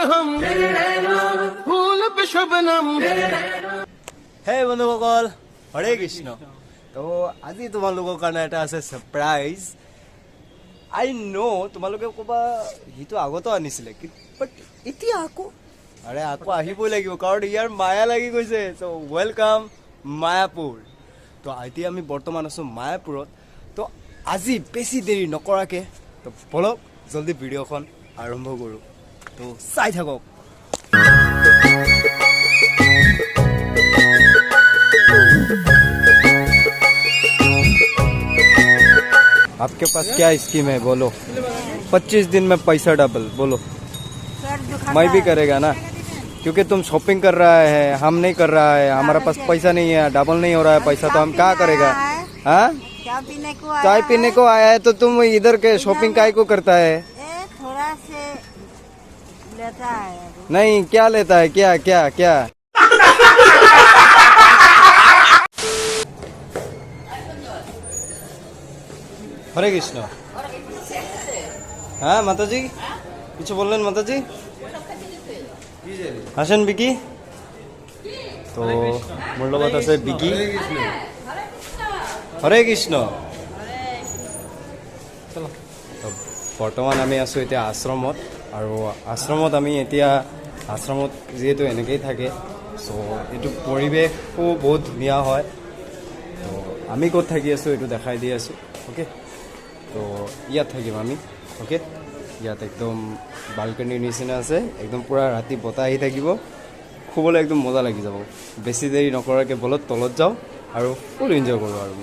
हम फूल पे शबनम। হে বন্ধুসকল হৰে কৃষ্ণ। তো আজি তোমালোকৰ কাৰণে এটা আছে সাৰপ্ৰাইজ। আই নো তোমালোকে ক'বা সিটো আগতো আনিছিলে বাট এতিয়া আকৌ আৰে আকৌ আহিবই লাগিব কাৰণ ইয়াৰ মায়া লাগি গৈছে। চ' ৱেলকাম মায়াপুৰ। তো এতিয়া আমি বৰ্তমান আছোঁ মায়াপুৰত। তো আজি বেছি দেৰি নকৰাকৈ তো বলক জলদি ভিডিঅ'খন আৰম্ভ কৰোঁ। তো চাই থাকক। आपके पास क्या स्कीम है बोलो? 25 दिन में पैसा डबल बोलो। मैं भी करेगा ना क्योंकि तुम शॉपिंग कर रहा है, हम नहीं कर रहा है, हमारा पास पैसा नहीं है, डबल नहीं हो रहा है पैसा, तो हम क्या करेगा? हाँ चाय पीने को आया है तो तुम इधर के शॉपिंग काय को करता है? थोड़ा से लेता है। नहीं क्या लेता है? क्या क्या क्या? हरे कृष्ण। हाँ माता जी কিছু বললেন মাতা জি? হাসেন বিকি। তো মোৰ লগত আছে বিকি। হৰে কৃষ্ণ। বৰ্তমান আমি আছোঁ এতিয়া আশ্ৰমত আৰু আশ্ৰমত আমি এতিয়া আশ্ৰমত যিহেতু এনেকেই থাকে চ' এইটো পৰিৱেশো বহুত ধুনীয়া হয়। তো আমি ক'ত থাকি আছোঁ এইটো দেখাই দি আছোঁ। অ'কে তো ইয়াত থাকিম আমি। অ'কে ইয়াত একদম বালকনিৰ নিচিনা আছে, একদম পূৰা ৰাতি বতাহ আহি থাকিব, শুবলৈ একদম মজা লাগি যাব। বেছি দেৰি নকৰাকৈ বলত তলত যাওঁ আৰু ফুল এনজয় কৰোঁ আৰু।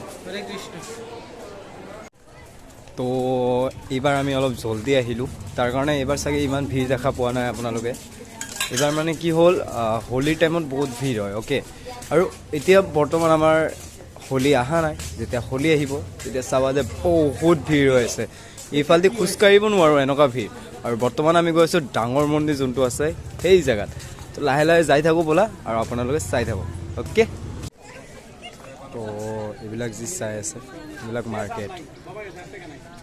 তো এইবাৰ আমি অলপ জলদি আহিলোঁ, তাৰ কাৰণে এইবাৰ চাগে ইমান ভিৰ দেখা পোৱা নাই আপোনালোকে। এইবাৰ মানে কি হ'ল হোলীৰ টাইমত বহুত ভিৰ হয়। অ'কে আৰু এতিয়া বৰ্তমান আমাৰ হোলী অহা নাই, যেতিয়া হোলী আহিব তেতিয়া চাবা যে বহুত ভিৰ হৈ আছে। এইফালেদি খোজকাঢ়িব নোৱাৰোঁ এনেকুৱা ভিৰ। আৰু বৰ্তমান আমি গৈ আছোঁ ডাঙৰ মন্দিৰ যোনটো আছে সেই জেগাত। তো লাহে লাহে যাই থাকোঁ ব'লা আৰু আপোনালোকে চাই থাকক। অ'কে তো এইবিলাক যি চাই আছে এইবিলাক মাৰ্কেট।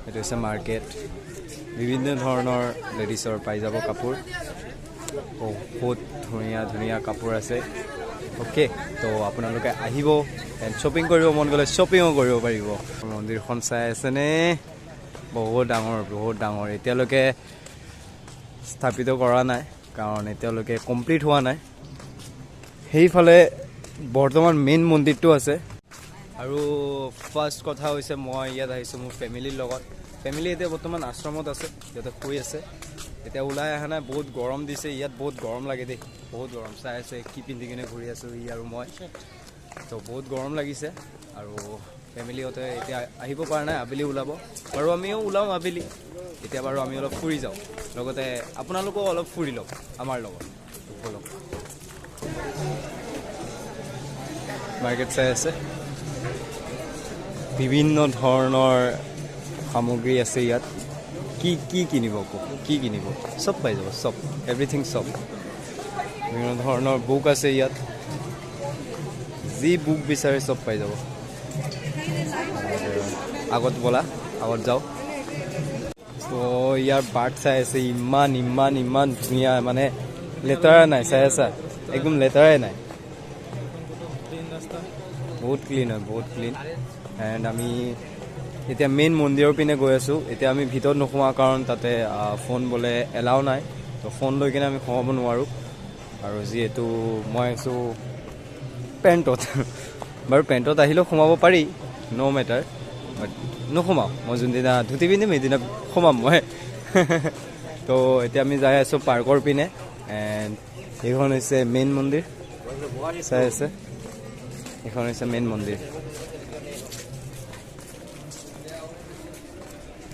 এইটো হৈছে মাৰ্কেট। বিভিন্ন ধৰণৰ লেডিছৰ পাই যাব কাপোৰ, বহুত ধুনীয়া ধুনীয়া কাপোৰ আছে। অ'কে তো আপোনালোকে আহিব এণ্ড শ্বপিং কৰিব মন গ'লে শ্বপিঙো কৰিব পাৰিব। মন্দিৰখন চাই আছেনে? বহুত ডাঙৰ বহুত ডাঙৰ। এতিয়ালৈকে স্থাপিত কৰা নাই কাৰণ এতিয়ালৈকে কমপ্লিট হোৱা নাই। সেইফালে বৰ্তমান মেইন মন্দিৰটো আছে। আৰু ফাৰ্ষ্ট কথা হৈছে মই ইয়াত আহিছোঁ মোৰ ফেমিলিৰ লগত। ফেমিলি এতিয়া বৰ্তমান আশ্ৰমত আছে, সিহঁতে শুই আছে, এতিয়া ওলাই অহা নাই। বহুত গৰম দিছে ইয়াত, বহুত গৰম লাগে দেই, বহুত গৰম। চাই আছে কি পিন্ধি কিনে ঘূৰি আছোঁ ই আৰু মই। তো বহুত গৰম লাগিছে আৰু ফেমিলিহঁতে এতিয়া আহিব পৰা নাই, আবেলি ওলাব বাৰু। আমিও ওলাওঁ আবেলি। এতিয়া বাৰু আমি অলপ ফুৰি যাওঁ, লগতে আপোনালোকেও অলপ ফুৰি লওক আমাৰ লগত। ব'লক। মাৰ্কেট চাই আছে, বিভিন্ন ধৰণৰ সামগ্ৰী আছে ইয়াত। কি কি কিনিব আকৌ? কি কিনিব? চব পাই যাব, চব এভৰিথিং চব। বিভিন্ন ধৰণৰ বুক আছে ইয়াত, যি বুক বিচাৰে চব পাই যাব। আগত ব'লা আগত যাওঁ। তো ইয়াৰ বাৰ্ড চাই আছে, ইমান ইমান ইমান ধুনীয়া, মানে লেতেৰা নাই। চাই আছা একদম লেতেৰাই নাই, বহুত ক্লিন হয়, বহুত ক্লিন। এণ্ড আমি এতিয়া মেইন মন্দিৰৰ পিনে গৈ আছোঁ। এতিয়া আমি ভিতৰত নোসোমাওঁ কাৰণ তাতে ফোন বোলে এলাও নাই। তো ফোন লৈ কিনে আমি সোমাব নোৱাৰোঁ। আৰু যিহেতু মই আছোঁ পেণ্টত, বাৰু পেণ্টত আহিলেও সোমাব পাৰি, ন' মেটাৰ, বাট নোসোমাওঁ। মই যোনদিনা ধুতি পিন্ধিম সেইদিনা সোমাম মই। তো এতিয়া আমি যাই আছোঁ পাৰ্কৰ পিনে। এণ্ড এইখন হৈছে মেইন মন্দিৰ, চাই আছে, এইখন হৈছে মেইন মন্দিৰ।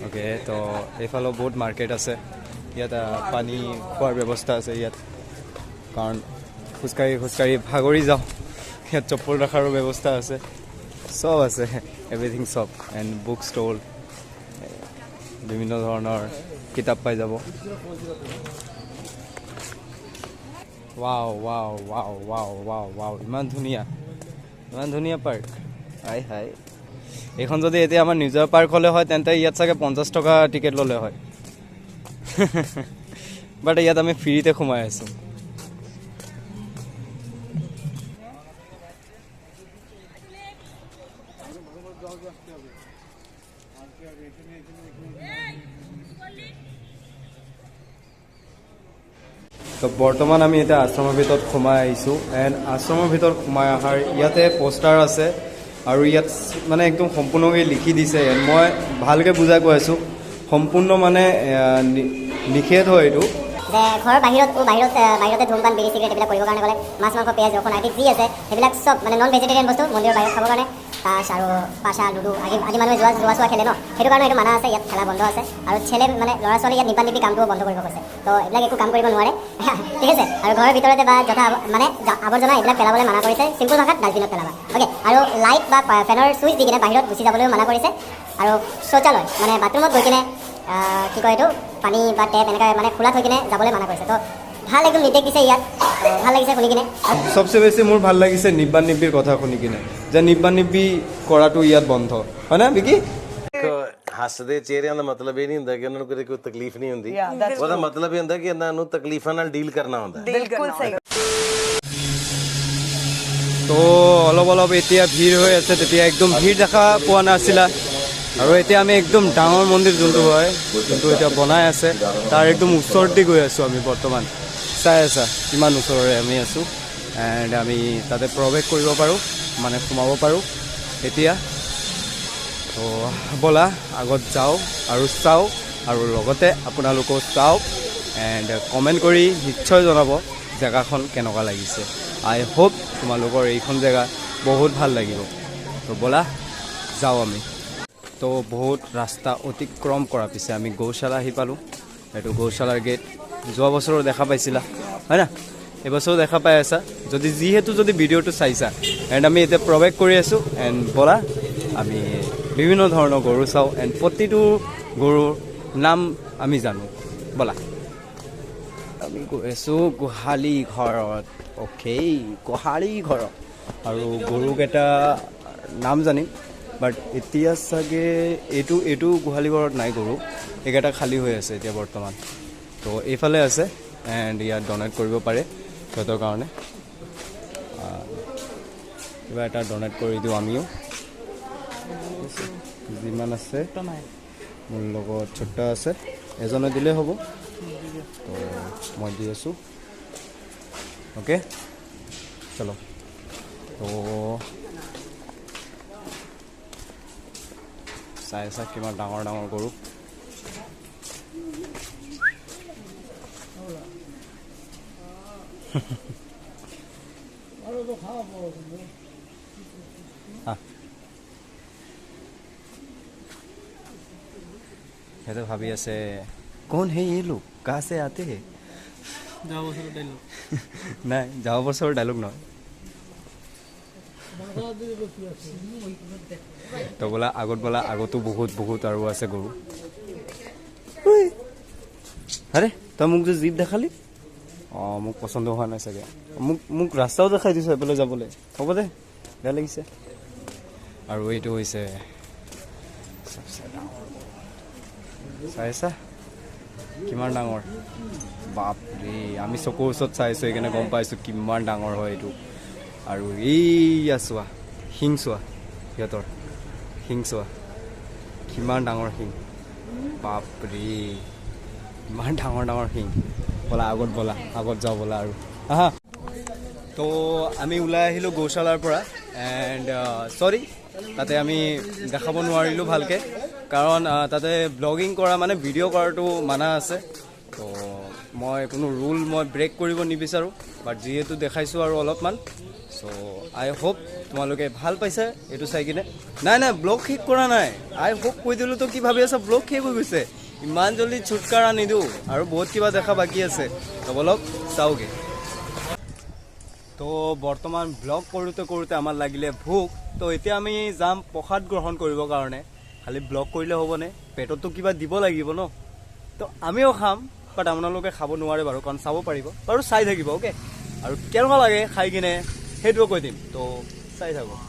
অ'কে তো এইফালেও বহুত মাৰ্কেট আছে। ইয়াত পানী খোৱাৰ ব্যৱস্থা আছে ইয়াত, কাৰণ খোজকাঢ়ি খোজকাঢ়ি ভাগৰি যাওঁ। ইয়াত চপ্পল ৰখাৰো ব্যৱস্থা আছে, চব আছে, এভৰিথিং চব। এণ্ড বুক ষ্টল, বিভিন্ন ধৰণৰ কিতাপ পাই যাব। Wow wow wow wow wow wow, ইমান ধুনীয়া, ইমান ধুনীয়া পাৰ্ক। হাই হাই, এইখন যদি এতিয়া আমাৰ নিজৰ পাৰ্ক হ'লে হয় তেন্তে ইয়াত চাগে 50 টকা টিকেট ল'লে হয়। বাট ইয়াত আমি ফ্ৰীতে সোমাই আছোঁ। তো বৰ্তমান আমি এতিয়া আশ্ৰমৰ ভিতৰত সোমাই আহিছোঁ এণ্ড আশ্ৰমৰ ভিতৰত সোমাই অহাৰ ইয়াতে পোষ্টাৰ আছে আৰু ইয়াত মানে একদম সম্পূৰ্ণকৈ লিখি দিছে এণ্ড মই ভালকৈ বুজাই কৈ আছোঁ সম্পূৰ্ণ মানে নিষেধ হয় এইটো যে ঘৰৰ বাহিৰতে ধূমপান বিড়ি চিগাৰেট এইবিলাক কৰিবৰ কাৰণে গ'লে মাছ মাংস পিঁয়াজ ৰসুন আদি যি আছে সেইবিলাক চব মানে নন ভেজিটেৰিয়ান বস্তু মন্দিৰৰ বাহিৰত খাবৰ কাৰণে তাছ আৰু পাচা লুডু আদি মানুহে যোৱা চোৱা খেলে ন সেইটো কাৰণে এইটো মানা আছে ইয়াত খেলা বন্ধ আছে আৰু মানে ল'ৰা ছোৱালী ইয়াত নিপান নিপি কামটোও বন্ধ কৰিব কৈছে তো এইবিলাক একো কাম কৰিব নোৱাৰে ঠিক আছে আৰু ঘৰৰ ভিতৰতে বা মানে আৱৰ্জনা এইবিলাক পেলাবলৈ মানা কৰিছে চিম্পুল ভাষাত ডাষ্টবিনত পেলাবা অ'কে আৰু লাইট বা ফেনৰ চুইচ দি কিনে বাহিৰত গুচি যাবলৈও মানা কৰিছে আৰু শৌচালয় মানে বাথৰুমত গৈ কিনে কি কয় এইটো পানী বা টেপ এনেকৈ মানে খোলা থৈ কিনে যাবলৈ মানা কৰিছে তো ভাল একদম নিৰ্দেশ দিছে ইয়াত ভাল লাগিছে শুনি কিনে চবচে বেছি মোৰ ভাল লাগিছে নিব্বান নিব্বিৰ কথা শুনি কিনে যে নিব্বান নিব্বি কৰাটো ইয়াত বন্ধ হয় না বিকি ਹੱਸਦੇ ਚਿਹਰਿਆਂ ਦਾ ਮਤਲਬ ਇਹ ਨਹੀਂ ਹੁੰਦਾ ਕਿ ਉਹਨਾਂ ਨੂੰ ਕੋਈ ਤਕਲੀਫ ਨਹੀਂ ਹੁੰਦੀ ਉਹਦਾ ਮਤਲਬ ਇਹ ਹੁੰਦਾ ਕਿ ਇਹਨਾਂ ਨੂੰ ਤਕਲੀਫਾਂ ਨਾਲ ਡੀਲ ਕਰਨਾ ਹੁੰਦਾ बिल्कुल सही তো অলপ এতিয়া ভিৰ হৈ আছে তেতিয়া একদম ভিৰ দেখা পোৱা নাছিলা আৰু এতিয়া আমি একদম ডাঙৰ মন্দিৰ যোনটো হয় যোনটো এতিয়া বনাই আছে তাৰ একদম ওচৰতে গৈ আছোঁ আমি বৰ্তমান চাই আছা কিমান ওচৰৰে আমি আছোঁ এণ্ড আমি তাতে প্ৰৱেশ কৰিব পাৰোঁ মানে সোমাব পাৰোঁ এতিয়া তো ব'লা আগত যাওঁ আৰু চাওঁ আৰু লগতে আপোনালোকেও চাওক এণ্ড কমেণ্ট কৰি নিশ্চয় জনাব জেগাখন কেনেকুৱা লাগিছে আই হোপ তোমালোকৰ এইখন জেগা বহুত ভাল লাগিব তো ব'লা যাওঁ আমি তো বহুত ৰাস্তা অতিক্ৰম কৰাৰ পিছে আমি গৌশালা আহি পালোঁ এইটো গৌশালাৰ গেট যোৱা বছৰো দেখা পাইছিলা হয় না এইবছৰো দেখা পাই আছা যিহেতু ভিডিঅ'টো চাইছা এণ্ড আমি এতিয়া প্ৰৱেশ কৰি আছোঁ এণ্ড ব'লা আমি বিভিন্ন ধৰণৰ গৰু চাওঁ এণ্ড প্ৰতিটো গৰুৰ নাম আমি জানো ব'লা আমি গৈ আছোঁ গোহালি ঘৰত অ'কে গোহালি ঘৰত আৰু গৰুকেইটা নাম জানিম বাট এতিয়া চাগে এইটো গোহালি ঘৰত নাই গৰু এইকেইটা খালী হৈ আছে এতিয়া বৰ্তমান তো এইফালে আছে এণ্ড ইয়াত ডনেট কৰিব পাৰে সিহঁতৰ কাৰণে কিবা এটা ডনেট কৰি দিওঁ আমিও যিমান আছে মোৰ লগত ছোটা আছে এজনে দিলেই হ'ব তো মই দি আছোঁ অ'কে চলো তো চাই আছা কিমান ডাঙৰ ডাঙৰ গৰু সিহঁতে ভাবি আছে কোন হে এই লোক কাহ সে আতে হে নাই যোৱা বছৰৰ ডাইলগ নহয় তো বোলা আগতো বহুত আৰু আছে গৰু আৰে তই মোক যে জীপ দেখালি অঁ মোক পচন্দ হোৱা নাই চাগে মোক ৰাস্তাও দেখাই দিছোঁ এইফালে যাবলৈ হ'ব দে বেয়া লাগিছে আৰু এইটো হৈছে চাইছা কিমান ডাঙৰ বাপৰে আমি চকুৰ ওচৰত চাইছোঁ সেইকাৰণে গম পাইছোঁ কিমান ডাঙৰ হয় এইটো আৰু এইয়া চোৱা শিং চোৱা সিহঁতৰ শিং চোৱা কিমান ডাঙৰ শিং বাপৰে ইমান ডাঙৰ শিং ব'লা আগত যাওঁ ব'লা আৰু হা তো আমি ওলাই আহিলোঁ গৌশালাৰ পৰা এণ্ড চৰি তাতে আমি দেখাব নোৱাৰিলোঁ ভালকৈ কাৰণ তাতে ব্লগিং কৰা মানে ভিডিঅ' কৰাটো মানা আছে তো মই কোনো ৰুল মই ব্ৰেক কৰিব নিবিচাৰোঁ বাট যিহেতু দেখাইছোঁ আৰু অলপমান চ' আই হোপ তোমালোকে ভাল পাইছে এইটো চাই কিনে নাই ব্লগ শেষ কৰা নাই আই হোপ কৈ দিলোঁ তো কি ভাবি আছা ব্লগ শেষ হৈ গৈছে ইমান জল্দি ছুটকাৰা নিদিওঁ আৰু বহুত কিবা দেখা বাকী আছে তো বলক চাওঁগৈ তো বৰ্তমান ব্লগ কৰোঁতে আমাৰ লাগিলে ভোক তো এতিয়া আমি যাম প্ৰসাদ গ্ৰহণ কৰিবৰ কাৰণে খালি ব্লগ কৰিলে হ'বনে পেটতো কিবা দিব লাগিব ন তো আমিও খাম বাট আপোনালোকে খাব নোৱাৰে বাৰু কাৰণ চাব পাৰিব বাৰু চাই থাকিব অ'কে আৰু কেনেকুৱা লাগে খাই কিনে সেইটোও কৈ দিম তো চাই থাকোঁ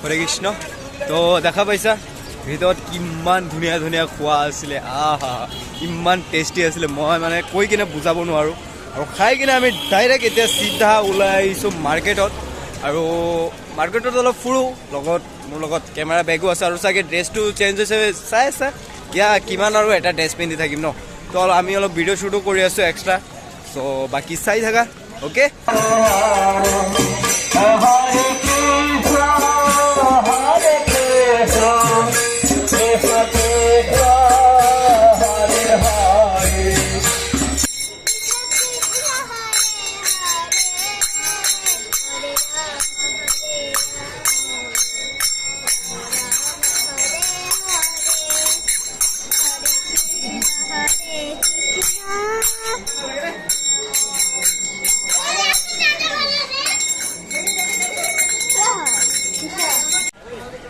হৰে কৃষ্ণ। তো দেখা পাইছা ভিতৰত কিমান ধুনীয়া ধুনীয়া খোৱা আছিলে, আহা ইমান টেষ্টি আছিলে, মই মানে কৈ কিনে বুজাব নোৱাৰোঁ। আৰু খাই কিনে আমি ডাইৰেক্ট এতিয়া চিধা ওলাই আহিছোঁ মাৰ্কেটত। আৰু মাৰ্কেটত অলপ ফুৰোঁ, মোৰ লগত কেমেৰা বেগো আছে, আৰু চাগে ড্ৰেছটো চেঞ্জ হৈছে চাই আছে কিমান আৰু এটা ড্ৰেছ পিন্ধি থাকিম ন। তো আমি অলপ ভিডিঅ' শ্বুটো কৰি আছোঁ এক্সট্ৰা, চ' বাকী চাই থাকা অ'কে।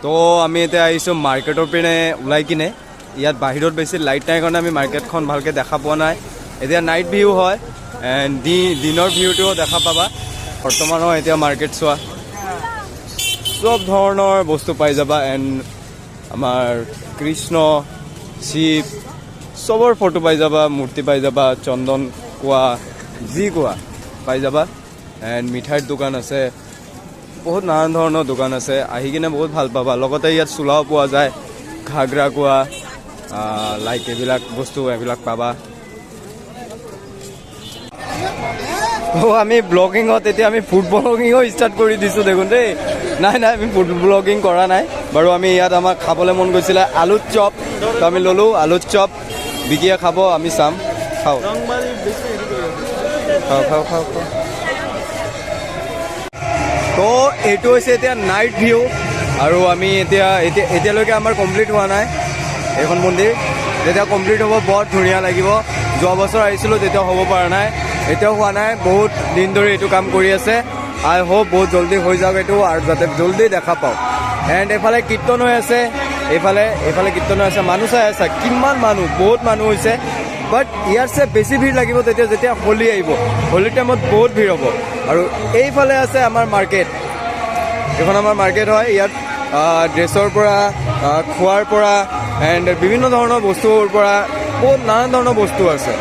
তো আমি এতিয়া আহিছোঁ মাৰ্কেটৰ পিনে ওলাই কিনে। ইয়াত বাহিৰত বেছি লাইট নাই কাৰণে আমি মাৰ্কেটখন ভালকৈ দেখা পোৱা নাই। এতিয়া নাইট ভিউ হয়, এণ্ড দিনৰ ভিউটোও দেখা পাবা। বৰ্তমানৰ এতিয়া মাৰ্কেট চোৱা, চব ধৰণৰ বস্তু পাই যাবা। এণ্ড আমাৰ কৃষ্ণ, শিৱ চবৰ ফটো পাই যাবা, মূৰ্তি পাই যাবা, চন্দন কোৱা যি কোৱা পাই যাবা। এণ্ড মিঠাইৰ দোকান আছে, বহুত নানান ধৰণৰ দোকান আছে, আহি কিনে বহুত ভাল পাবা। লগতে ইয়াত চোলাও পোৱা যায়, ঘাগৰা কোৱা লাইক এইবিলাক বস্তু এইবিলাক পাবা। আমি ব্লগিঙত এতিয়া আমি ফুড ব্লগিঙো ষ্টাৰ্ট কৰি দিছোঁ দেখোন দেই। নাই আমি ফুড ব্লগিং কৰা নাই বাৰু। আমি ইয়াত আমাক খাবলৈ মন গৈছিলে আলুৰ চপ, তো আমি ল'লোঁ আলুৰ চপ। বিকিয়ে খাব, আমি চাম। খাওঁ খাওঁ খাওঁ খাওঁ। তো এইটো হৈছে এতিয়া নাইট ভিউ। আৰু আমি এতিয়ালৈকে আমাৰ কমপ্লিট হোৱা নাই এইখন মন্দিৰ। যেতিয়া কমপ্লিট হ'ব বৰ ধুনীয়া লাগিব। যোৱা বছৰ আহিছিলোঁ তেতিয়া হ'ব পৰা নাই, এতিয়াও হোৱা নাই। বহুত দিন ধৰি এইটো কাম কৰি আছে। আই হোপ বহুত জল্দি হৈ যাওক এইটো, আৰু যাতে জল্দি দেখা পাওঁ। এণ্ড এইফালে কীৰ্তন হৈ আছে, এইফালে কীৰ্তন হৈ আছে। মানুহ চাই আছে কিমান মানুহ, বহুত মানুহ হৈছে। বাট ইয়াতছে বেছি ভিৰ লাগিব যেতিয়া হোলী আহিব। হোলীৰ টাইমত বহুত ভিৰ হ'ব। আৰু এইফালে আছে আমাৰ মাৰ্কেট, এইখন আমাৰ মাৰ্কেট হয়। ইয়াত ড্ৰেছৰ পৰা খোৱাৰ পৰা এণ্ড বিভিন্ন ধৰণৰ বস্তুৰ পৰা বহুত নানান ধৰণৰ বস্তু আছে।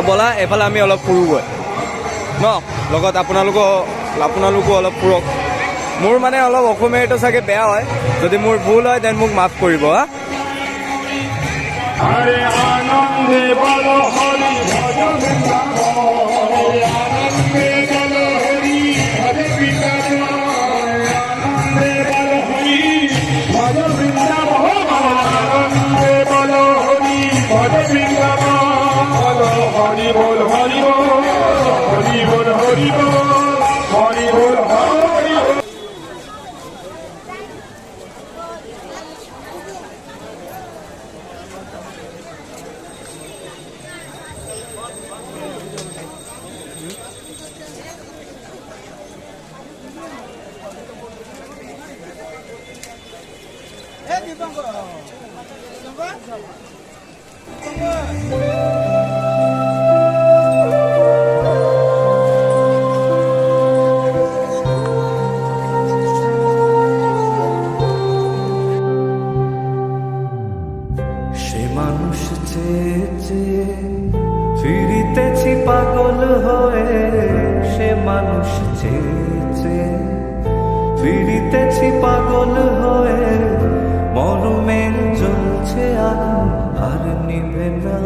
ব'লা এইফালে আমি অলপ ফুৰোগৈ ন, লগত আপোনালোকো অলপ ফুৰক। মোৰ মানে অলপ অসমীয়াটো চাগে বেয়া হয়, যদি মোৰ ভুল হয় দেন মোক মাফ কৰিব হা। হরে আনন্দে বলো হরি ভজ বৃন্দাবন, আনন্দে বলো হরি ভজ বৃন্দাবন, আনন্দে বলো হরি ভজ বৃন্দাবন, আনন্দে বলো হরি ভজ বৃন্দাবন, বলো হরি বল হরি বল, হরি বল হরি বল, হরি বল হরি বল। সে মানুষ চেয়ে ফিরিতেছি পাগল হয়ে, সে মানুষ চেয়ে ফিরিতেছি পাগল হয়ে, মরমে জ্বলছে আগুন আর নিভে না।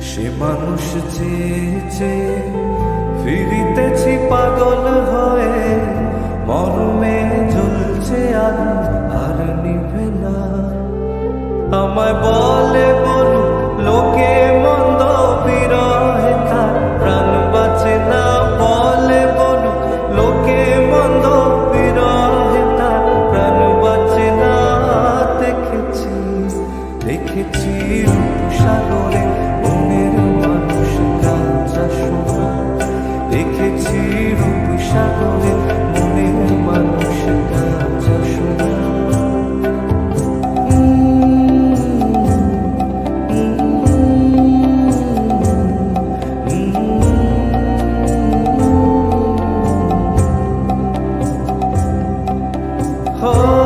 সে মানুষ চেয়ে ফিরিতেছি পাগল হয়ে, মরমে জ্বলছে আগুন আর নিভে না। আমায় বলে বলু লোকে মন্দ বিরহে তার প্রাণ বাঁচে না। বলে বলু লোকে মন্দ বিরহে তার প্রাণ বাঁচে না। দেখেছি রূপসাগরে মনের মানুষ কাঁচা সোনা। দেখেছি রূপসাগরে মনের মানুষ কাঁচা সোনা। हो